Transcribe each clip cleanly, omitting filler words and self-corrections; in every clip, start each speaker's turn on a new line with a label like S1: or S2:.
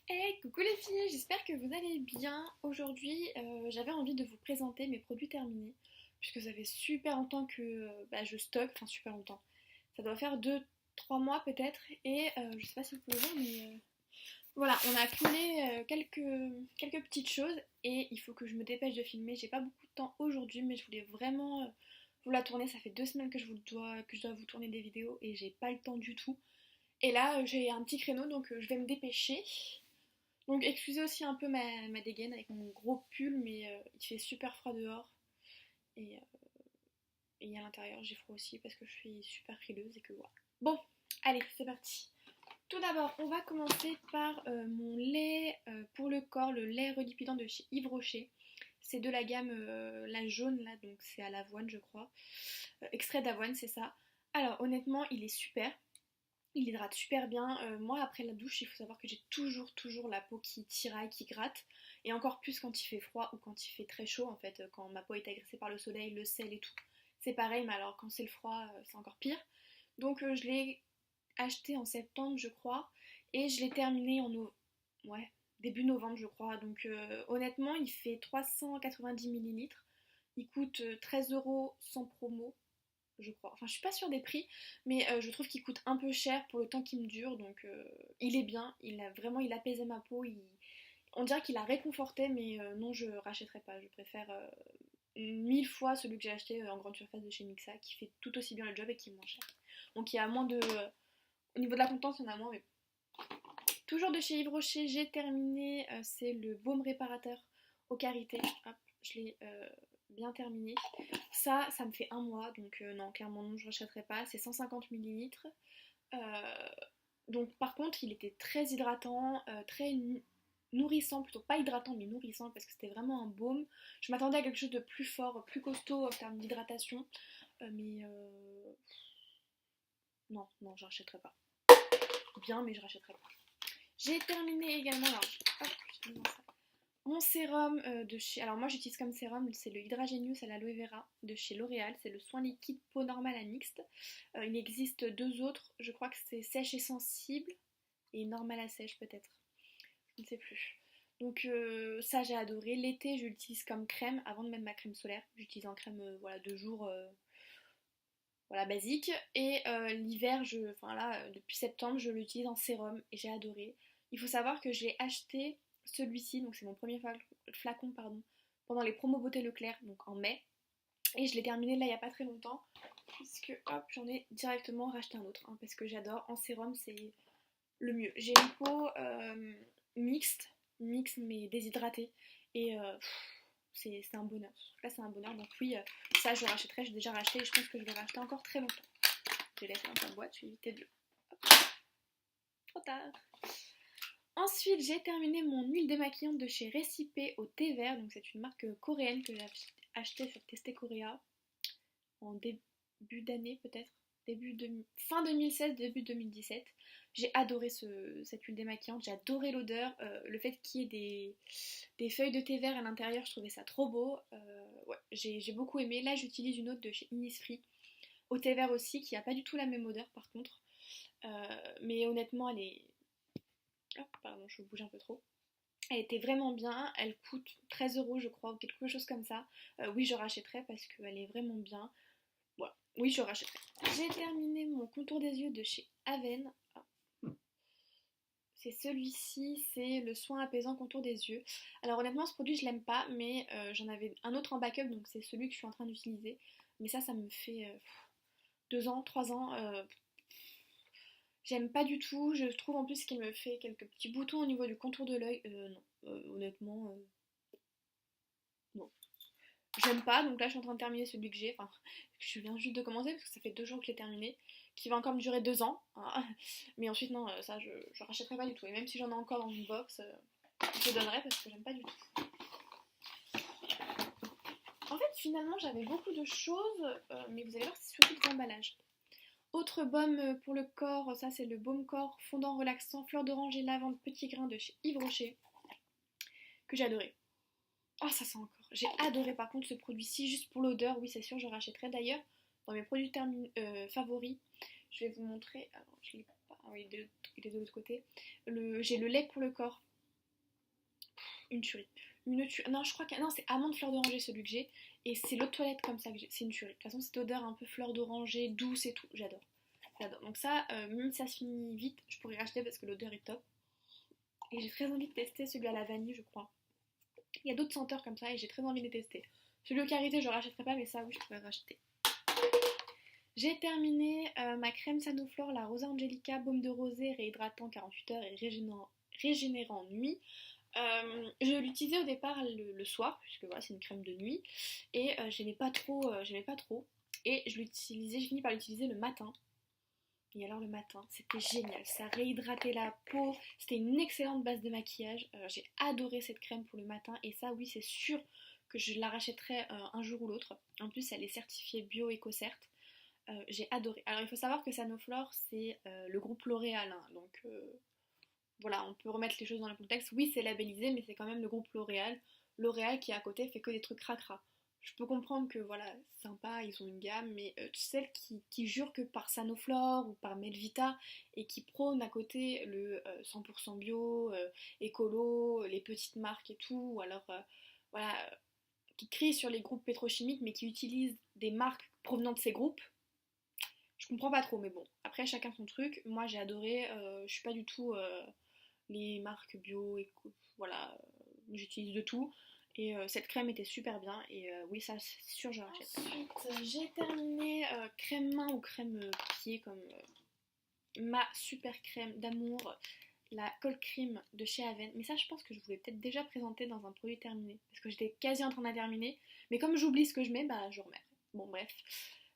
S1: Hey, coucou les filles, j'espère que vous allez bien. Aujourd'hui, j'avais envie de vous présenter mes produits terminés, puisque ça fait super longtemps que je stocke, enfin super longtemps. Ça doit faire 2 3 mois peut-être, et je sais pas si vous pouvez voir, mais voilà, on a accumulé quelques petites choses, et il faut que je me dépêche de filmer. J'ai pas beaucoup de temps aujourd'hui, mais je voulais vraiment vous la tourner. Ça fait 2 semaines que je dois vous tourner des vidéos, et j'ai pas le temps du tout. Et là, j'ai un petit créneau, donc je vais me dépêcher. Donc excusez aussi un peu ma dégaine avec mon gros pull, mais il fait super froid dehors. Et, euh, et à l'intérieur j'ai froid aussi parce que je suis super frileuse et que voilà. Bon, allez, c'est parti. Tout d'abord, on va commencer par mon lait pour le corps, le lait redipilant de chez Yves Rocher. C'est de la gamme, la jaune là, donc c'est à l'avoine je crois. Extrait d'avoine, c'est ça. Alors honnêtement, il est super. Il hydrate super bien. Moi, après la douche, il faut savoir que j'ai toujours la peau qui tiraille, qui gratte. Et encore plus quand il fait froid ou quand il fait très chaud, en fait, quand ma peau est agressée par le soleil, le sel et tout. C'est pareil, mais alors quand c'est le froid, c'est encore pire. Donc je l'ai acheté en septembre, je crois. Et je l'ai terminé ouais, début novembre, je crois. Donc honnêtement, il fait 390 millilitres. Il coûte 13 euros sans promo, je crois. Enfin, je suis pas sûre des prix, mais je trouve qu'il coûte un peu cher pour le temps qu'il me dure, donc il est bien. Il apaisait ma peau. On dirait qu'il a réconforté, mais non, je rachèterai pas. Je préfère 1000 fois celui que j'ai acheté en grande surface de chez Mixa, qui fait tout aussi bien le job et qui est moins cher. Donc il y a moins de, au niveau de la contenance, il y en a moins, mais toujours de chez Yves Rocher, j'ai terminé. C'est le baume réparateur au karité. Hop, je l'ai bien terminé. Ça me fait un mois, donc non, clairement non, je ne rachèterai pas. C'est 150 millilitres. Euh, donc par contre, il était très hydratant, très nourrissant, plutôt pas hydratant mais nourrissant parce que c'était vraiment un baume. Je m'attendais à quelque chose de plus fort, plus costaud en termes d'hydratation, mais non, non, je rachèterai pas. Bien, mais je rachèterai pas. J'ai terminé également, alors, hop, je vais ça. Mon sérum de chez. Alors, moi j'utilise comme sérum, c'est le Hydra Genius à l'aloe vera de chez L'Oréal. C'est le soin liquide peau normale à mixte. Il existe deux autres, je crois que c'est sèche et sensible et normal à sèche peut-être. Je ne sais plus. Donc, ça j'ai adoré. L'été, je l'utilise comme crème avant de mettre ma crème solaire. J'utilise en crème voilà, de jour. Voilà, basique. Et l'hiver, enfin là, depuis septembre, je l'utilise en sérum et j'ai adoré. Il faut savoir que j'ai acheté celui-ci, donc c'est mon premier flacon, pardon, pendant les promos Beauté Leclerc, donc en mai. Et je l'ai terminé là il n'y a pas très longtemps, puisque hop, j'en ai directement racheté un autre, hein, parce que j'adore. En sérum, c'est le mieux. J'ai une peau mixte mais déshydratée. Et c'est un bonheur. Là, c'est un bonheur. Donc, oui, ça, je rachèterai. J'ai déjà racheté et je pense que je vais racheter encore très longtemps. Je laisse dans sa boîte, je vais éviter de. Hop, trop tard. Ensuite, j'ai terminé mon huile démaquillante de chez Recipe au thé vert. Donc, c'est une marque coréenne que j'ai achetée sur Testé Korea en début d'année, peut-être. Fin 2016, début 2017. J'ai adoré cette huile démaquillante, j'ai adoré l'odeur, le fait qu'il y ait des feuilles de thé vert à l'intérieur, je trouvais ça trop beau. Ouais, j'ai beaucoup aimé. Là, j'utilise une autre de chez Innisfree, au thé vert aussi, qui a pas du tout la même odeur par contre. Mais honnêtement, elle est. Oh, pardon, je bouge un peu trop. Elle était vraiment bien, elle coûte 13 euros je crois, ou quelque chose comme ça. Oui, je rachèterai parce qu'elle est vraiment bien. Voilà, oui, je rachèterai. J'ai terminé mon contour des yeux de chez Aven. Ah, c'est celui-ci, c'est le soin apaisant contour des yeux. Alors honnêtement, ce produit, je l'aime pas, mais j'en avais un autre en backup, donc c'est celui que je suis en train d'utiliser. Mais ça me fait 2 ans, 3 ans. J'aime pas du tout. Je trouve en plus qu'il me fait quelques petits boutons au niveau du contour de l'œil. Non, honnêtement, non. J'aime pas, donc là je suis en train de terminer celui que j'ai, enfin je viens juste de commencer parce que ça fait 2 jours que je l'ai terminé, qui va encore me durer 2 ans, hein. Mais ensuite non, ça je rachèterai pas du tout, et même si j'en ai encore dans une box, je le donnerai parce que j'aime pas du tout. En fait finalement j'avais beaucoup de choses, mais vous allez voir que c'est surtout des emballages. Autre baume pour le corps, ça c'est le baume corps fondant relaxant fleur d'oranger lavande petit grain de chez Yves Rocher, que j'ai adoré. Oh, ça sent encore. J'ai adoré par contre ce produit-ci, juste pour l'odeur. Oui, c'est sûr, je rachèterai d'ailleurs. Dans mes produits favoris, je vais vous montrer. Alors, je l'ai pas. Ah oui, il est de l'autre côté. J'ai le lait pour le corps. Une tuerie. Non, je crois que. Non, c'est amande fleur d'oranger celui que j'ai. Et c'est l'eau de toilette comme ça que j'ai. C'est une tuerie. De toute façon, cette odeur un peu fleur d'oranger, douce et tout, j'adore. J'adore. Donc ça, même si ça se finit vite, je pourrais racheter parce que l'odeur est top. Et j'ai très envie de tester celui à la vanille, je crois. Il y a d'autres senteurs comme ça et j'ai très envie de les tester. Celui au karité, je ne rachèterai pas, mais ça, oui, je pourrais racheter. J'ai terminé ma crème Sanoflore, la Rosa Angelica, baume de rosée, réhydratant 48 heures et régénérant nuit. Je l'utilisais au départ le soir, puisque voilà, c'est une crème de nuit, et j'aimais pas trop, et je finis par l'utiliser le matin. Et alors le matin, c'était génial, ça réhydratait la peau, c'était une excellente base de maquillage. J'ai adoré cette crème pour le matin, et ça, oui, c'est sûr que je la rachèterai un jour ou l'autre. En plus, elle est certifiée bio éco-cert. J'ai adoré. Alors il faut savoir que Sanoflore c'est le groupe L'Oréal, hein, donc voilà, on peut remettre les choses dans le contexte. Oui, c'est labellisé, mais c'est quand même le groupe L'Oréal. L'Oréal qui à côté fait que des trucs cracra. Je peux comprendre que voilà, c'est sympa, ils ont une gamme, mais celles qui jurent que par Sanoflore ou par Melvita et qui prônent à côté le 100% bio, écolo, les petites marques et tout, ou alors voilà, qui crient sur les groupes pétrochimiques mais qui utilisent des marques provenant de ces groupes, je comprends pas trop, mais bon, après chacun son truc. Moi j'ai adoré, je suis pas du tout les marques bio, voilà, j'utilise de tout. Et cette crème était super bien, et oui, ça c'est sûr, je rachète. Ensuite, j'ai terminé crème main ou crème pied, comme ma super crème d'amour, la Cold Cream de chez Aven. Mais ça, je pense que je vous l'ai peut-être déjà présenté dans un produit terminé, parce que j'étais quasi en train de la terminer. Mais comme j'oublie ce que je mets, bah je remets. Bon, bref.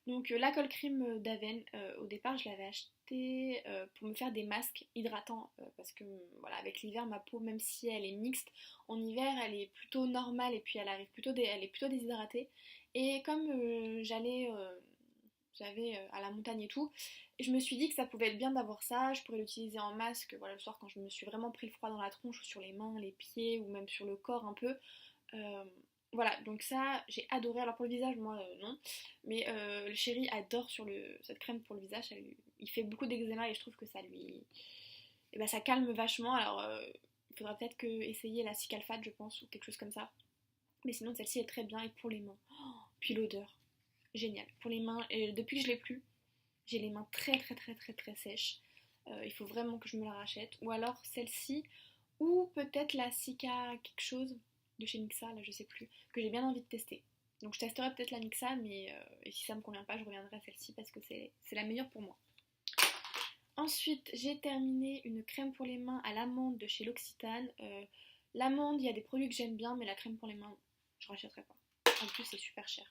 S1: Donc la Cold Cream d'Aven, au départ je l'avais acheté pour me faire des masques hydratants parce que voilà, avec l'hiver ma peau, même si elle est mixte, en hiver elle est plutôt normale et puis elle est plutôt déshydratée. Et comme j'avais à la montagne et tout, et je me suis dit que ça pouvait être bien d'avoir ça, je pourrais l'utiliser en masque voilà, le soir quand je me suis vraiment pris le froid dans la tronche ou sur les mains, les pieds ou même sur le corps un peu. Euh, voilà, donc ça, j'ai adoré. Alors pour le visage, moi, non. Mais le chéri adore cette crème pour le visage. Il fait beaucoup d'eczéma et je trouve que ça lui... Eh ben, ça calme vachement. Alors, il faudra peut-être essayer la Cicalfate, je pense, ou quelque chose comme ça. Mais sinon, celle-ci est très bien. Et pour les mains, puis l'odeur, génial. Pour les mains, et depuis que je l'ai plus, j'ai les mains très très très très très sèches. Il faut vraiment que je me la rachète. Ou alors celle-ci, ou peut-être la Cica quelque chose de chez Mixa, là je sais plus, que j'ai bien envie de tester. Donc je testerai peut-être la Mixa, mais et si ça me convient pas, je reviendrai à celle-ci parce que c'est la meilleure pour moi. Ensuite, j'ai terminé une crème pour les mains à l'amande de chez L'Occitane. L'amande, il y a des produits que j'aime bien, mais la crème pour les mains, je rachèterai pas. En plus, c'est super cher.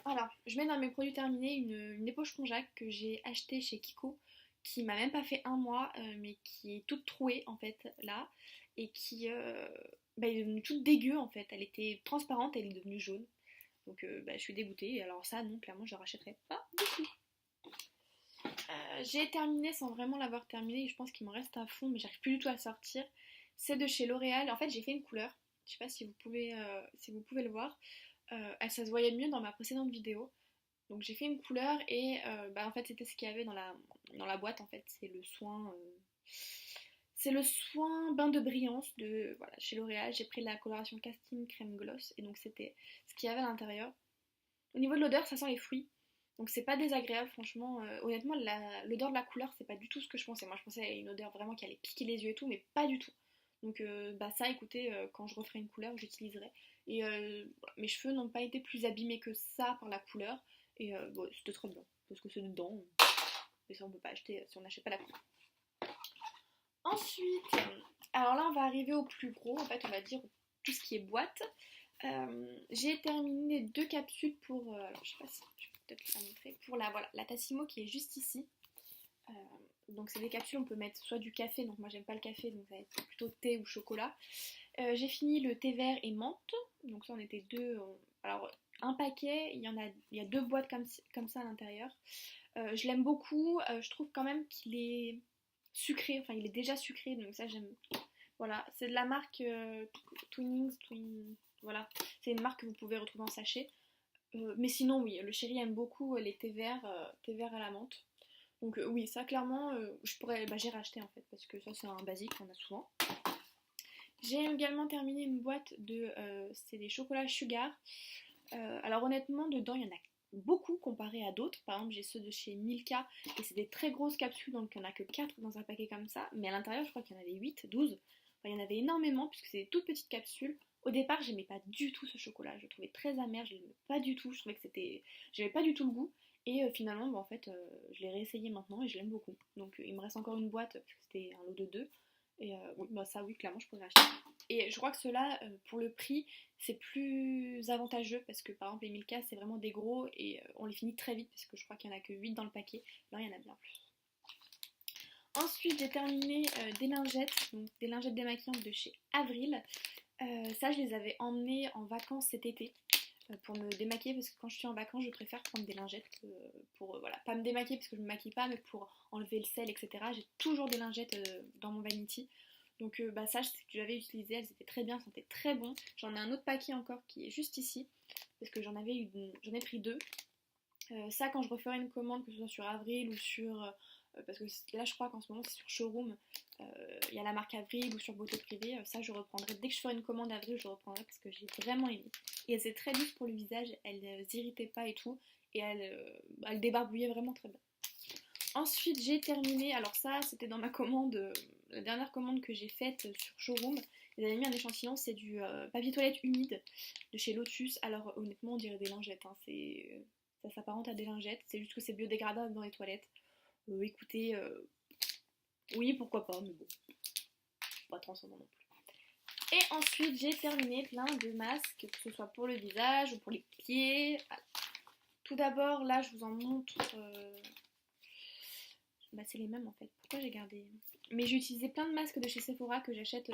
S1: Voilà, je mets dans mes produits terminés une éponge Conjac que j'ai achetée chez Kiko, qui m'a même pas fait un mois, mais qui est toute trouée en fait là, et qui est devenue toute dégueu en fait. Elle était transparente, elle est devenue jaune. Donc je suis dégoûtée, et alors ça non, clairement je la rachèterai pas du tout. J'ai terminé sans vraiment l'avoir terminé, et je pense qu'il m'en reste à fond, mais j'arrive plus du tout à le sortir. C'est de chez L'Oréal, en fait j'ai fait une couleur, je sais pas si vous pouvez le voir. Ça se voyait mieux dans ma précédente vidéo. Donc j'ai fait une couleur et en fait c'était ce qu'il y avait dans la boîte en fait. C'est le soin bain de brillance de voilà, chez L'Oréal. J'ai pris la coloration casting crème gloss et donc c'était ce qu'il y avait à l'intérieur. Au niveau de l'odeur, ça sent les fruits. Donc c'est pas désagréable franchement. Honnêtement, l'odeur de la couleur, c'est pas du tout ce que je pensais. Moi je pensais à une odeur vraiment qui allait piquer les yeux et tout, mais pas du tout. Donc ça écoutez, quand je referai une couleur, j'utiliserai. Et mes cheveux n'ont pas été plus abîmés que ça par la couleur. Et bon, c'était trop bien. Parce que c'est dedans. Et ça on peut pas acheter si on n'achète pas la couleur. Ensuite, alors là on va arriver au plus gros, en fait on va dire tout ce qui est boîte. J'ai terminé 2 capsules pour, alors je sais pas si je peux peut-être la montrer, pour la Tassimo qui est juste ici. Donc c'est des capsules, on peut mettre soit du café, donc moi j'aime pas le café, donc ça va être plutôt thé ou chocolat. J'ai fini le thé vert et menthe, donc ça on était deux. Alors un paquet, il y a 2 boîtes comme ça à l'intérieur. Je l'aime beaucoup, je trouve quand même qu'il est sucré, enfin il est déjà sucré, donc ça j'aime. Voilà, c'est de la marque voilà, c'est une marque que vous pouvez retrouver en sachet. Mais sinon oui, le chéri aime beaucoup les thés verts à la menthe. Donc oui, ça clairement, j'ai racheté en fait, parce que ça c'est un basique qu'on a souvent. J'ai également terminé une boîte c'est des chocolats Sugar. Alors honnêtement, dedans il y en a beaucoup comparé à d'autres. Par exemple, j'ai ceux de chez Milka et c'est des très grosses capsules, donc il n'y en a que 4 dans un paquet comme ça. Mais à l'intérieur, je crois qu'il y en avait 8, 12. Enfin, il y en avait énormément puisque c'est des toutes petites capsules. Au départ, j'aimais pas du tout ce chocolat. Je le trouvais très amer, je l'aimais pas du tout. Je trouvais que j'avais pas du tout le goût. Et finalement, en fait, je l'ai réessayé maintenant et je l'aime beaucoup. Donc il me reste encore une boîte, parce que c'était un lot de 2. Et oui, bah ça, oui, clairement, je pourrais acheter. Et je crois que ceux-là, pour le prix, c'est plus avantageux parce que par exemple, les Milka, c'est vraiment des gros et on les finit très vite parce que je crois qu'il n'y en a que 8 dans le paquet. Là, il y en a bien plus. Ensuite, j'ai terminé des lingettes, donc des lingettes démaquillantes de chez Avril. Ça, je les avais emmenées en vacances cet été pour me démaquiller parce que quand je suis en vacances, je préfère prendre des lingettes pour voilà, pas me démaquiller parce que je me maquille pas, mais pour enlever le sel, etc. J'ai toujours des lingettes dans mon vanity. Donc ça, j'avais utilisé, elles étaient très bien, sentaient très bon. J'en ai un autre paquet encore qui est juste ici parce que j'en ai pris 2. Ça, quand je referai une commande, que ce soit sur Avril ou sur parce que là, je crois qu'en ce moment, c'est sur Showroom. Il y a la marque Avril ou sur Beauté Privée. Ça, je reprendrai. Dès que je ferai une commande Avril, je reprendrai parce que j'ai vraiment aimé. Et elles étaient très douces pour le visage. Elles ne s'irritaient pas et tout. Et elles débarbouillaient vraiment très bien. Ensuite, j'ai terminé. Alors, ça, c'était dans ma commande. La dernière commande que j'ai faite sur Showroom. Ils avaient mis un échantillon. C'est du papier toilette humide de chez Lotus. Alors, honnêtement, on dirait des lingettes. Hein. Ça s'apparente à des lingettes. C'est juste que c'est biodégradable dans les toilettes. Écoutez, oui, pourquoi pas, mais bon, pas transcendant non plus. Et ensuite, j'ai terminé plein de masques, que ce soit pour le visage ou pour les pieds. Tout d'abord, là, je vous en montre. Bah, c'est les mêmes en fait. Pourquoi j'ai gardé. Mais j'ai utilisé plein de masques de chez Sephora que j'achète.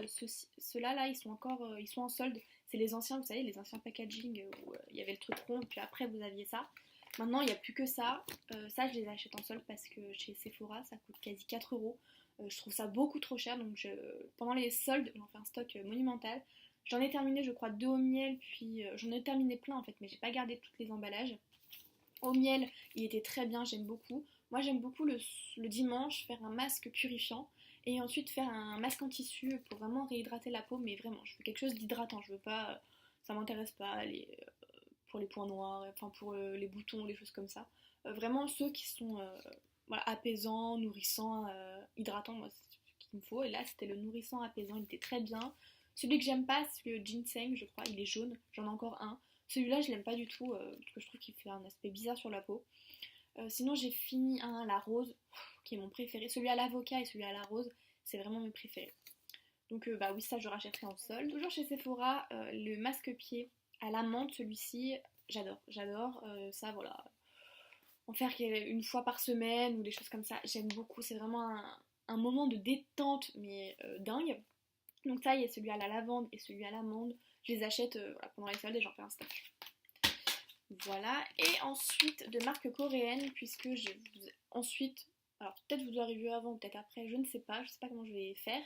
S1: Ceux-là, là, ils sont encore ils sont en solde. C'est les anciens, vous savez, les anciens packaging où il y avait le truc rond, puis après vous aviez ça. Maintenant, il n'y a plus que ça. Ça, je les achète en solde parce que chez Sephora, ça coûte quasi 4 euros. Je trouve ça beaucoup trop cher. Donc, pendant les soldes, j'en fais un stock monumental. J'en ai terminé, je crois, 2 au miel. Puis, j'en ai terminé plein en fait, mais j'ai pas gardé tous les emballages. Au miel, il était très bien, j'aime beaucoup. Moi, j'aime beaucoup le dimanche faire un masque purifiant et ensuite faire un masque en tissu pour vraiment réhydrater la peau. Mais vraiment, je veux quelque chose d'hydratant. Je veux pas. Ça m'intéresse pas pour les points noirs, enfin pour les boutons, les choses comme ça. Vraiment ceux qui sont voilà, apaisants, nourrissants, hydratants, moi c'est ce qu'il me faut. Et là c'était le nourrissant apaisant, il était très bien. Celui que j'aime pas, c'est le ginseng, je crois, il est jaune, j'en ai encore un. Celui-là je l'aime pas du tout, parce que je trouve qu'il fait un aspect bizarre sur la peau. Sinon j'ai fini un à la rose, qui est mon préféré. Celui à l'avocat et celui à la rose, c'est vraiment mes préférés. Donc bah oui, ça je rachèterai en solde. Toujours chez Sephora, le masque-pied à l'amande, celui-ci, j'adore. Ça voilà, en faire une fois par semaine ou des choses comme ça, j'aime beaucoup. C'est vraiment un moment de détente, mais dingue. Donc ça, il y a celui à la lavande et celui à l'amande. Je les achète voilà, pendant les soldes et j'en fais un stock. Voilà, et ensuite de marque coréenne, puisque ensuite, alors peut-être je vous dois review avant ou peut-être après, je ne sais pas comment je vais faire,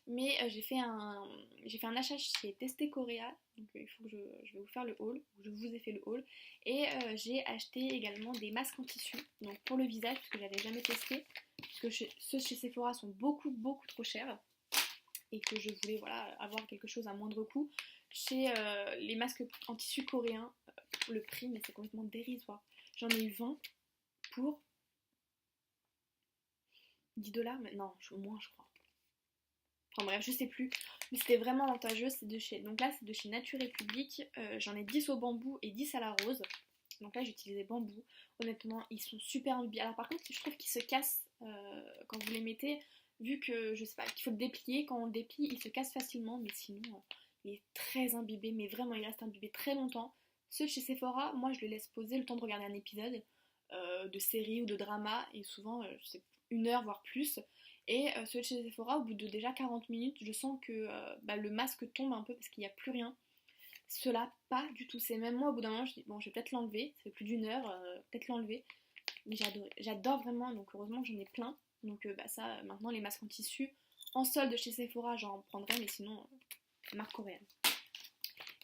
S1: mais j'ai fait un achat chez Testé Korea, donc il faut que je vais vous faire le haul, je vous ai fait le haul, et j'ai acheté également des masques en tissu, donc pour le visage, parce que j'avais jamais testé, puisque ceux chez Sephora sont beaucoup trop chers, et que je voulais voilà, avoir quelque chose à moindre coût. Chez les masques en tissu coréen, le prix, mais c'est complètement dérisoire. J'en ai eu 20 pour 10 $, mais non, moins je crois. Enfin bref, je sais plus. Mais c'était vraiment avantageux. Donc là, c'est de chez Nature République. J'en ai 10 au bambou et 10 à la rose. Donc là, j'ai utilisé bambou. Honnêtement, ils sont super imbibés. Alors par contre, je trouve qu'ils se cassent quand vous les mettez. Vu que, je sais pas, qu'il faut le déplier. Quand on le déplie, il se casse facilement. Mais sinon, il est très imbibé. Mais vraiment, il reste imbibé très longtemps. Ceux de chez Sephora, moi, je les laisse poser le temps de regarder un épisode de série ou de drama. Et souvent, c'est 1 heure, voire plus. Et ceux de chez Sephora, au bout de déjà 40 minutes, je sens que le masque tombe un peu parce qu'il n'y a plus rien. Cela, pas du tout. C'est même moi, au bout d'un moment, je dis bon, je vais peut-être l'enlever. Ça fait plus d'1 heure, peut-être l'enlever. Mais j'adore vraiment, donc heureusement que j'en ai plein. Donc ça, maintenant, les masques en tissu, en solde chez Sephora, j'en prendrai, mais sinon, marque coréenne.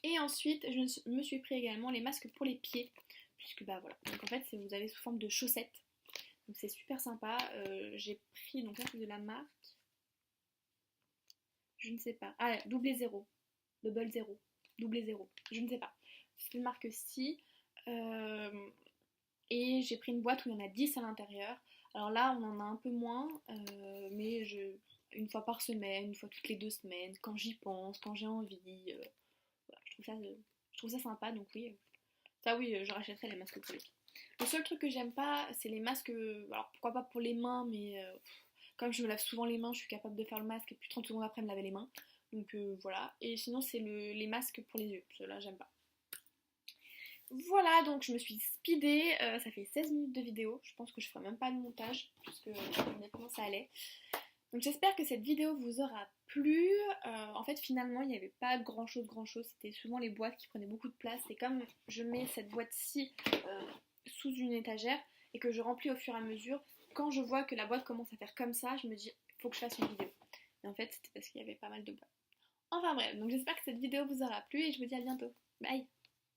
S1: Et ensuite, je me suis pris également les masques pour les pieds. Puisque bah voilà. Donc en fait, vous avez sous forme de chaussettes. Donc c'est super sympa. J'ai pris, donc là c'est de la marque, je ne sais pas. Ah, double zéro, double zéro, double zéro, je ne sais pas. C'est une marque Si. Euh, et j'ai pris une boîte où il y en a 10 à l'intérieur. Alors là, on en a un peu moins, mais une fois par semaine, une fois toutes les 2 semaines, quand j'y pense, quand j'ai envie. Voilà, je trouve ça sympa, donc oui. Ça oui, je rachèterai les masques pour les pieds. Le seul truc que j'aime pas, c'est les masques. Alors pourquoi pas pour les mains, mais comme je me lave souvent les mains, je suis capable de faire le masque et puis 30 secondes après me laver les mains. Donc voilà. Et sinon, c'est les masques pour les yeux. Ceux-là, j'aime pas. Voilà, donc je me suis speedée, ça fait 16 minutes de vidéo, je pense que je ferai même pas de montage, puisque honnêtement ça allait. Donc j'espère que cette vidéo vous aura plu. En fait finalement il n'y avait pas grand chose, c'était souvent les boîtes qui prenaient beaucoup de place, et comme je mets cette boîte-ci sous une étagère et que je remplis au fur et à mesure, quand je vois que la boîte commence à faire comme ça, je me dis il faut que je fasse une vidéo. Et en fait c'était parce qu'il y avait pas mal de boîtes. Enfin bref, donc j'espère que cette vidéo vous aura plu et je vous dis à bientôt. Bye!